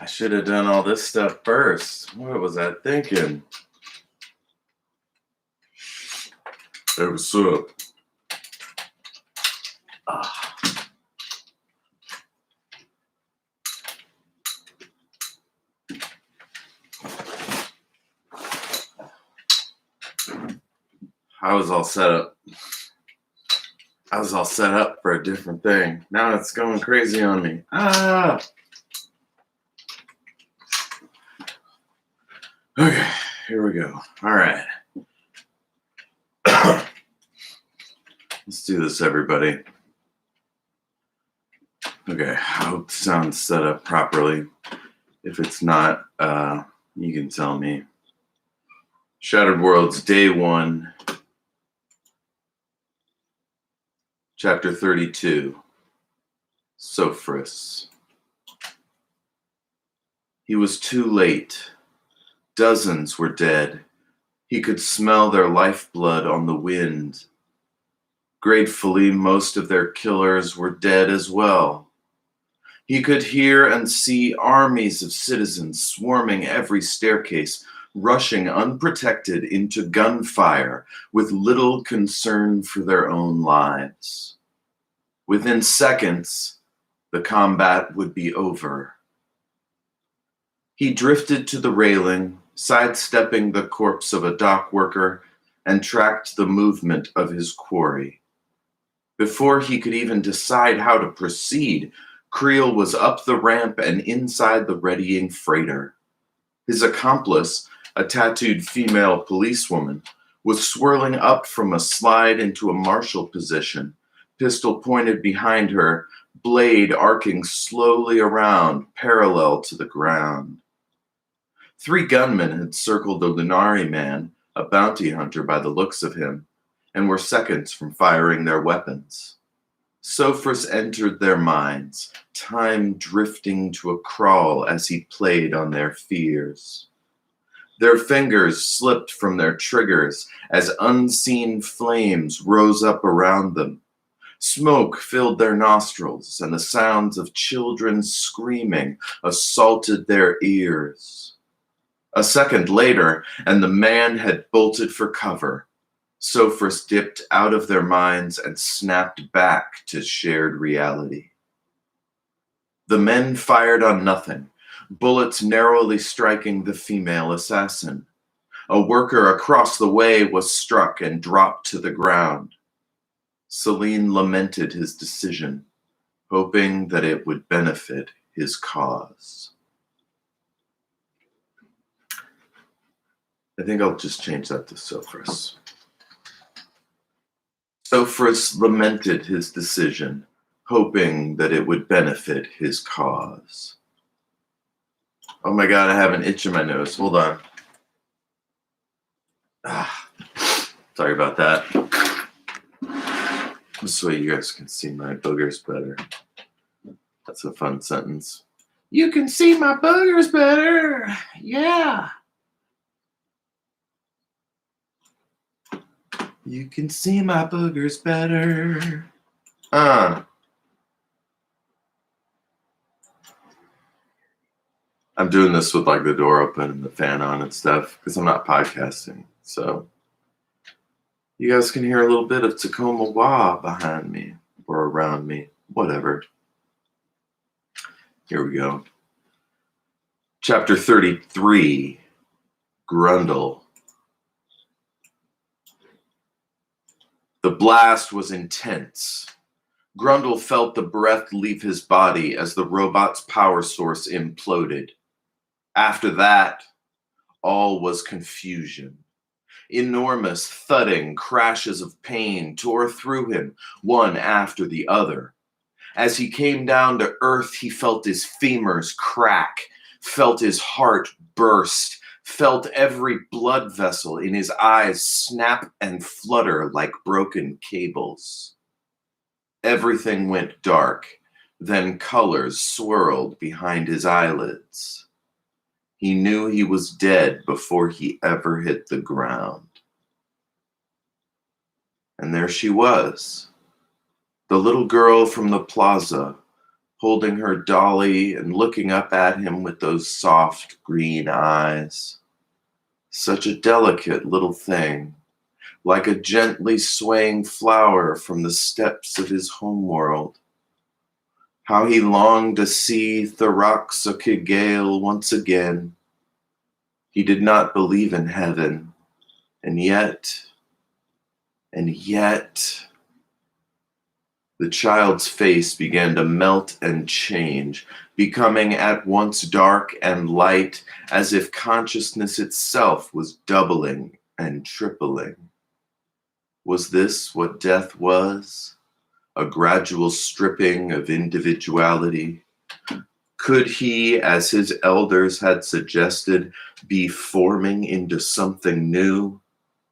I should have done all this stuff first. What was I thinking? Hey, what's up? I was all set up. I was all set up for a different thing. Now it's going crazy on me. Okay, here we go. All right. Let's do this, everybody. Okay, I hope the sound's set up properly. If it's not, you can tell me. Shattered Worlds, Day 1, Chapter 32, Sophris. He was too late. Dozens were dead. He could smell their lifeblood on the wind. Gratefully, most of their killers were dead as well. He could hear and see armies of citizens swarming every staircase, rushing unprotected into gunfire with little concern for their own lives. Within seconds, the combat would be over. He drifted to the railing, sidestepping the corpse of a dock worker, and tracked the movement of his quarry. Before he could even decide how to proceed, Creel was up the ramp and inside the readying freighter. His accomplice, a tattooed female policewoman, was swirling up from a slide into a marshal position, pistol pointed behind her, blade arcing slowly around, parallel to the ground. 3 gunmen had circled the Lunari man, a bounty hunter by the looks of him, and were seconds from firing their weapons. Sophris entered their minds, time drifting to a crawl as he played on their fears. Their fingers slipped from their triggers as unseen flames rose up around them. Smoke filled their nostrils, and the sounds of children screaming assaulted their ears. A second later, and the man had bolted for cover. Sophris dipped out of their minds and snapped back to shared reality. The men fired on nothing, bullets narrowly striking the female assassin. A worker across the way was struck and dropped to the ground. Celine lamented his decision, hoping that it would benefit his cause. I think I'll just change that to Sophris. Sophris lamented his decision, hoping that it would benefit his cause. Oh my God, I have an itch in my nose. Hold on. Sorry about that. This way you guys can see my boogers better. That's a fun sentence. You can see my boogers better. Yeah. You can see my boogers better. I'm doing this with like the door open and the fan on and stuff because I'm not podcasting. So you guys can hear a little bit of Tacoma Wah behind me or around me, whatever. Here we go. Chapter 33, Grundle. The blast was intense. Grundle felt the breath leave his body as the robot's power source imploded. After that, all was confusion. Enormous thudding crashes of pain tore through him, one after the other. As he came down to earth, he felt his femurs crack, felt his heart burst, felt every blood vessel in his eyes snap and flutter like broken cables. Everything went dark, then colors swirled behind his eyelids. He knew he was dead before he ever hit the ground. And there she was, the little girl from the plaza, holding her dolly and looking up at him with those soft green eyes. Such a delicate little thing, like a gently swaying flower from the steps of his homeworld. How he longed to see Tharoxochigale once again. He did not believe in heaven, and yet, the child's face began to melt and change, becoming at once dark and light, as if consciousness itself was doubling and tripling. Was this what death was? A gradual stripping of individuality? Could he, as his elders had suggested, be forming into something new,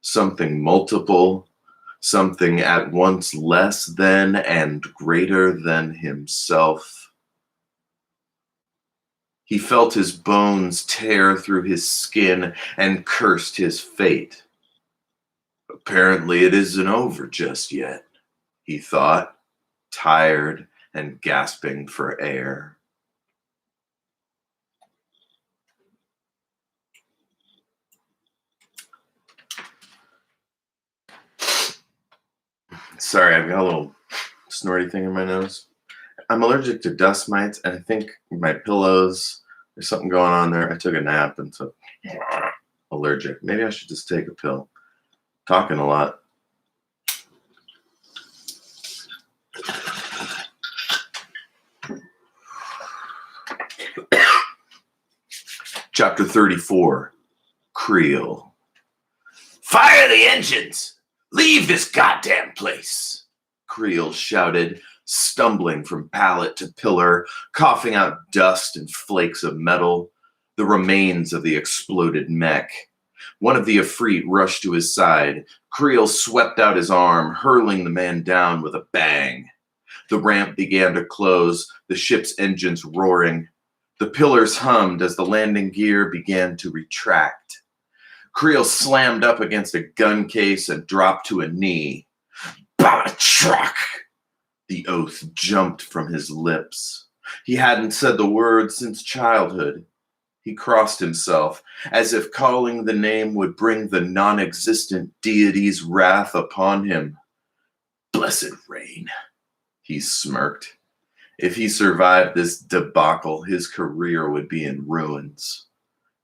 something multiple, something at once less than and greater than himself? He felt his bones tear through his skin and cursed his fate. Apparently it isn't over just yet, he thought, tired and gasping for air. Sorry, I've got a little snorty thing in my nose. I'm allergic to dust mites, and I think my pillows, there's something going on there. I took a nap, and so allergic. Maybe I should just take a pill. Talking a lot. Chapter 34, Creel. Fire the engines! Leave this goddamn place! Creel shouted, stumbling from pallet to pillar, coughing out dust and flakes of metal, the remains of the exploded mech. One of the Efreet rushed to his side. Creel swept out his arm, hurling the man down with a bang. The ramp began to close, the ship's engines roaring. The pillars hummed as the landing gear began to retract. Creel slammed up against a gun case and dropped to a knee. Truck! The oath jumped from his lips. He hadn't said the word since childhood. He crossed himself, as if calling the name would bring the non-existent deity's wrath upon him. Blessed rain, he smirked. If he survived this debacle, his career would be in ruins.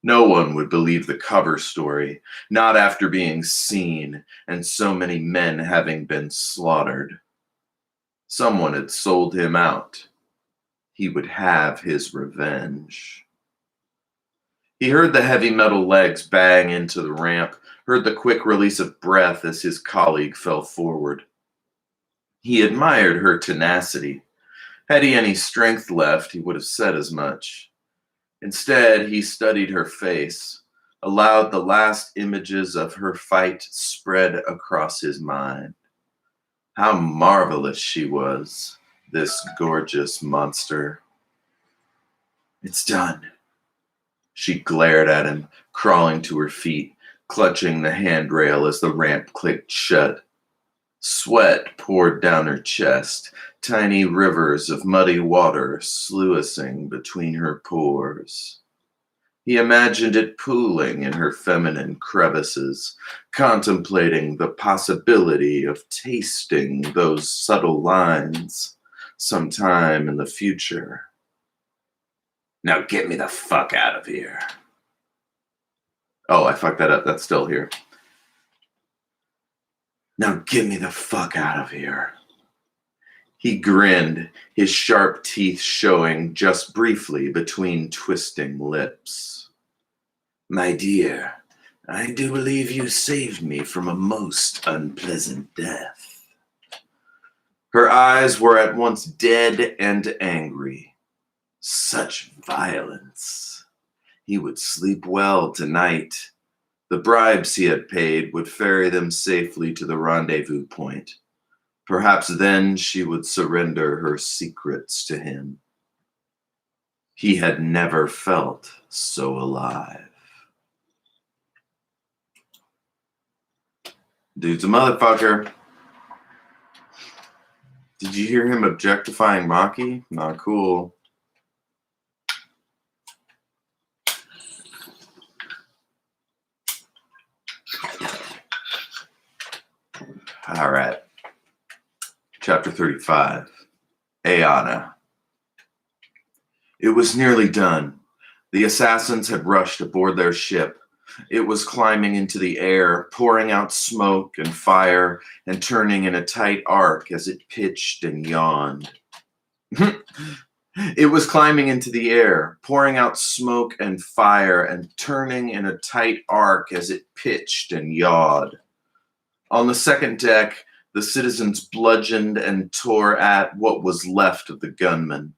No one would believe the cover story, not after being seen and so many men having been slaughtered. Someone had sold him out. He would have his revenge. He heard the heavy metal legs bang into the ramp, heard the quick release of breath as his colleague fell forward. He admired her tenacity. Had he any strength left, he would have said as much. Instead, he studied her face, allowed the last images of her fight spread across his mind. How marvelous she was, this gorgeous monster. It's done. She glared at him, crawling to her feet, clutching the handrail as the ramp clicked shut. Sweat poured down her chest, tiny rivers of muddy water sluicing between her pores. He imagined it pooling in her feminine crevices, contemplating the possibility of tasting those subtle lines sometime in the future. Now get me the fuck out of here. Oh, I fucked that up. That's still here. Now get me the fuck out of here. He grinned, his sharp teeth showing just briefly between twisting lips. My dear, I do believe you saved me from a most unpleasant death. Her eyes were at once dead and angry. Such violence. He would sleep well tonight. The bribes he had paid would ferry them safely to the rendezvous point. Perhaps then she would surrender her secrets to him. He had never felt so alive. Dude's a motherfucker. Did you hear him objectifying Maki? Not cool. All right. Chapter 35. Ayana. It was nearly done. The assassins had rushed aboard their ship. It was climbing into the air, pouring out smoke and fire, and turning in a tight arc as it pitched and yawned. It was climbing into the air, pouring out smoke and fire, and turning in a tight arc as it pitched and yawed. On the second deck, the citizens bludgeoned and tore at what was left of the gunmen.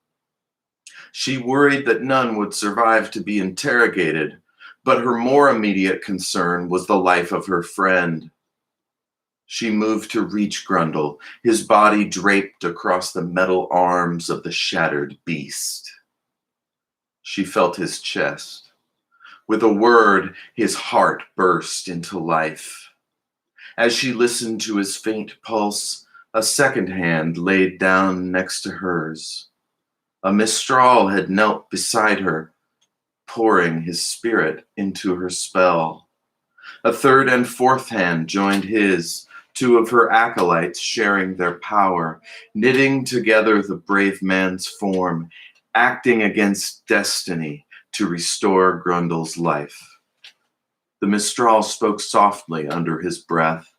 She worried that none would survive to be interrogated, but her more immediate concern was the life of her friend. She moved to reach Grundle, his body draped across the metal arms of the shattered beast. She felt his chest. With a word, his heart burst into life. As she listened to his faint pulse, a second hand laid down next to hers. A Mistral had knelt beside her, pouring his spirit into her spell. A third and fourth hand joined his, two of her acolytes sharing their power, knitting together the brave man's form, acting against destiny to restore Grundle's life. The Mistral spoke softly under his breath,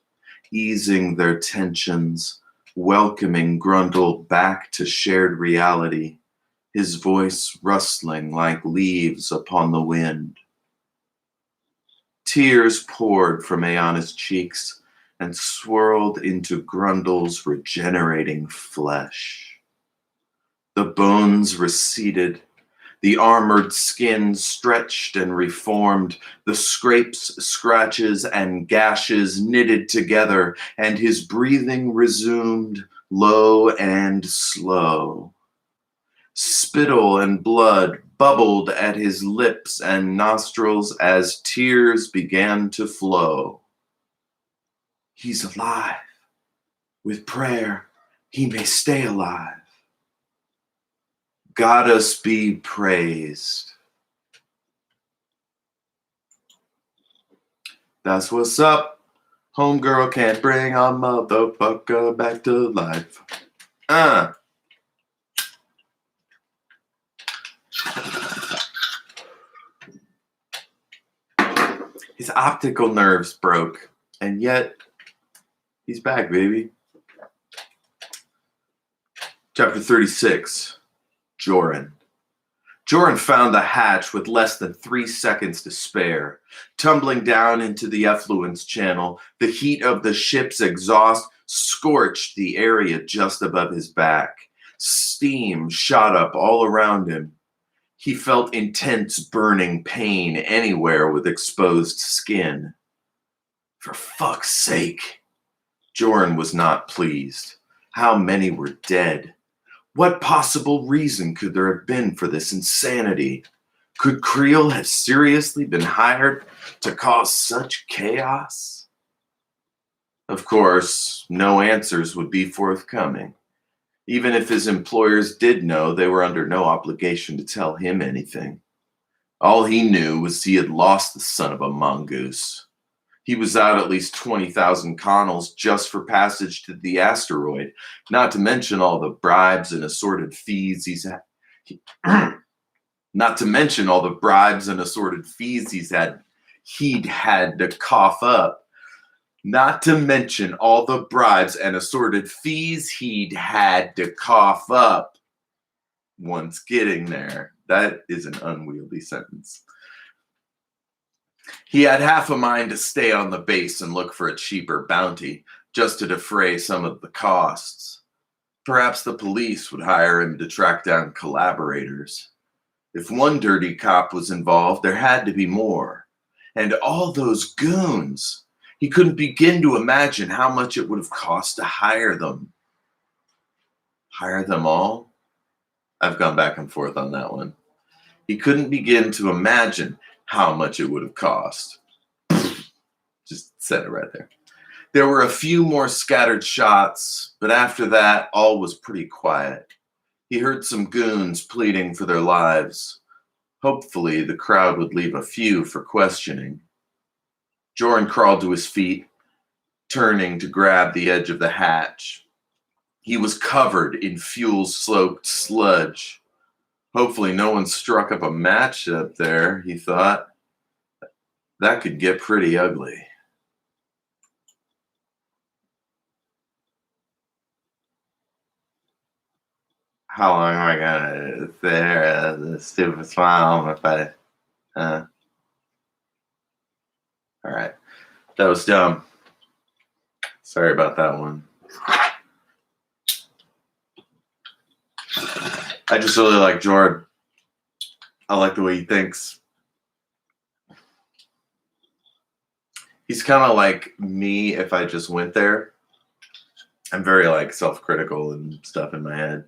easing their tensions, welcoming Grundle back to shared reality, his voice rustling like leaves upon the wind. Tears poured from Ayana's cheeks and swirled into Grundle's regenerating flesh. The bones receded, the armored skin stretched and reformed, the scrapes, scratches, and gashes knitted together, and his breathing resumed, low and slow. Spittle and blood bubbled at his lips and nostrils as tears began to flow. He's alive. With prayer, he may stay alive. Goddess be praised. That's what's up. Homegirl can't bring a motherfucker back to life. His optical nerves broke, and yet he's back, baby. Chapter 36. Joran. Joran found the hatch with less than 3 seconds to spare. Tumbling down into the effluence channel, the heat of the ship's exhaust scorched the area just above his back. Steam shot up all around him. He felt intense burning pain anywhere with exposed skin. For fuck's sake. Joran was not pleased. How many were dead? What possible reason could there have been for this insanity? Could Creel have seriously been hired to cause such chaos? Of course, no answers would be forthcoming. Even if his employers did know, they were under no obligation to tell him anything. All he knew was he had lost the son of a mongoose. He was out at least 20,000 connels just for passage to the asteroid, not to mention all the bribes and assorted fees he'd had to cough up. Not to mention all the bribes and assorted fees he'd had to cough up. Once getting there, that is an unwieldy sentence. He had half a mind to stay on the base and look for a cheaper bounty, just to defray some of the costs. Perhaps the police would hire him to track down collaborators. If one dirty cop was involved, there had to be more. And all those goons. He couldn't begin to imagine how much it would have cost to hire them. Hire them all? I've gone back and forth on that one. He couldn't begin to imagine how much it would have cost. Just said it right there. There were a few more scattered shots, but after that, all was pretty quiet. He heard some goons pleading for their lives. Hopefully, the crowd would leave a few for questioning. Jordan crawled to his feet, turning to grab the edge of the hatch. He was covered in fuel-soaked sludge. Hopefully, no one struck up a match up there, he thought. That could get pretty ugly. How long am I gonna sit here with a stupid smile on my face? All right, that was dumb. Sorry about that one. I just really like Jordan. I like the way he thinks. He's kind of like me if I just went there. I'm very like self-critical and stuff in my head.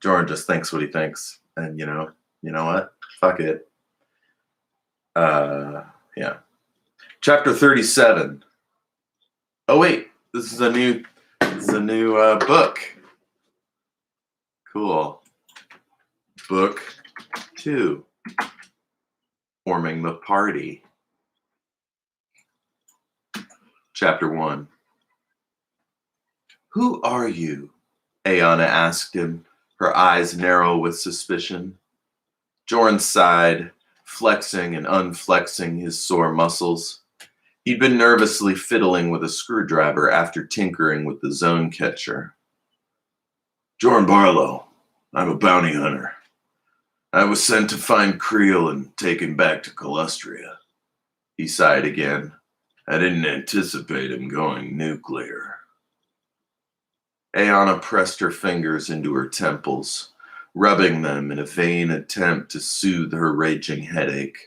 Jordan just thinks what he thinks, and you know what? Fuck it. Yeah. Chapter 37. Oh wait, this is a new book. Cool. Book 2. Forming the Party. Chapter 1. Who are you? Ayana asked him, her eyes narrow with suspicion. Jordan sighed, flexing and unflexing his sore muscles. He'd been nervously fiddling with a screwdriver after tinkering with the zone catcher. Jordan Barlow. I'm a bounty hunter. I was sent to find Creel and take him back to Calustria. He sighed again. I didn't anticipate him going nuclear. Ayana pressed her fingers into her temples, rubbing them in a vain attempt to soothe her raging headache.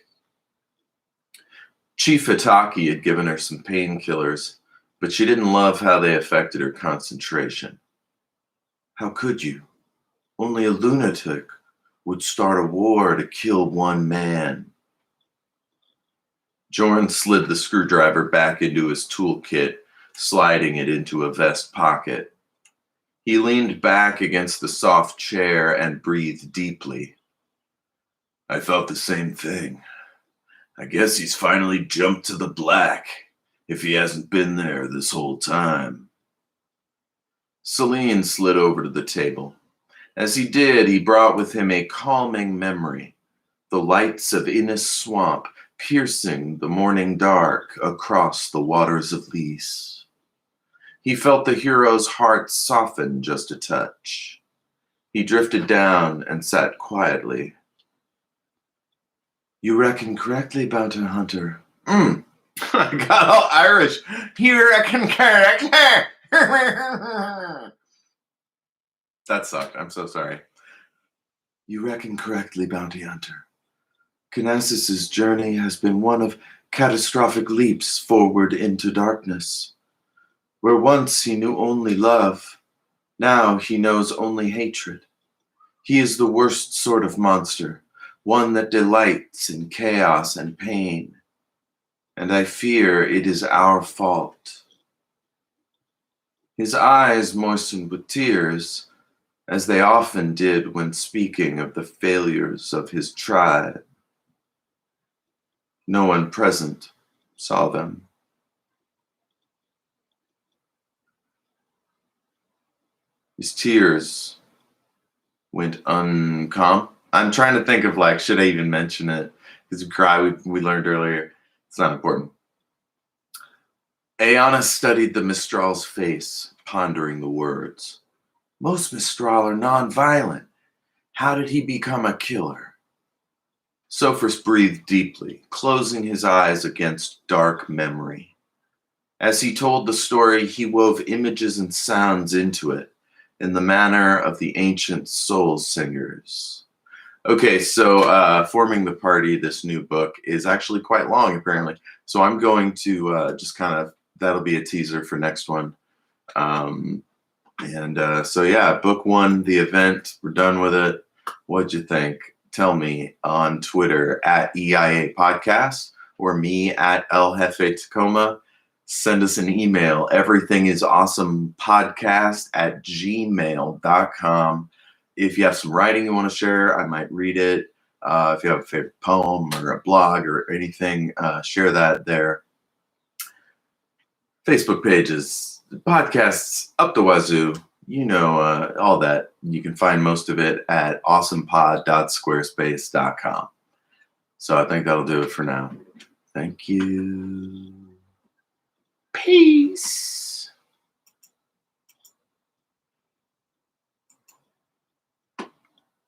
Chief Hitaki had given her some painkillers, but she didn't love how they affected her concentration. How could you? Only a lunatic would start a war to kill one man. Jordan slid the screwdriver back into his toolkit, sliding it into a vest pocket. He leaned back against the soft chair and breathed deeply. I thought the same thing. I guess he's finally jumped to the black, if he hasn't been there this whole time. Celine slid over to the table. As he did, he brought with him a calming memory, the lights of Innis Swamp piercing the morning dark across the waters of Lys. He felt the hero's heart soften just a touch. He drifted down and sat quietly. You reckon correctly, Bounty Hunter. I got all Irish. You reckon correctly. That sucked. I'm so sorry. You reckon correctly, Bounty Hunter. Knesset's journey has been one of catastrophic leaps forward into darkness. Where once he knew only love, now he knows only hatred. He is the worst sort of monster, one that delights in chaos and pain. And I fear it is our fault. His eyes moistened with tears, as they often did when speaking of the failures of his tribe. No one present saw them. His tears went uncom. I'm trying to think of like, should I even mention it? Because we cry, we learned earlier. It's not important. Ayana studied the Mistral's face, pondering the words. Most Mistral are non-violent. How did he become a killer? Sophus breathed deeply, closing his eyes against dark memory. As he told the story, he wove images and sounds into it, in the manner of the ancient soul singers. Okay, so Forming the Party, this new book, is actually quite long, apparently. So I'm going to just kind of, that'll be a teaser for next one. So yeah, book 1, the event, we're done with it. What'd you think? Tell me on Twitter at EIA Podcast or me at El Jefe Tacoma. Send us an email, everythingisawesomepodcast@gmail.com. If you have some writing you want to share, I might read it. If you have a favorite poem or a blog or anything, share that there. Facebook pages, podcasts, up the wazoo, all that. You can find most of it at awesomepod.squarespace.com. So I think that'll do it for now. Thank you. Peace.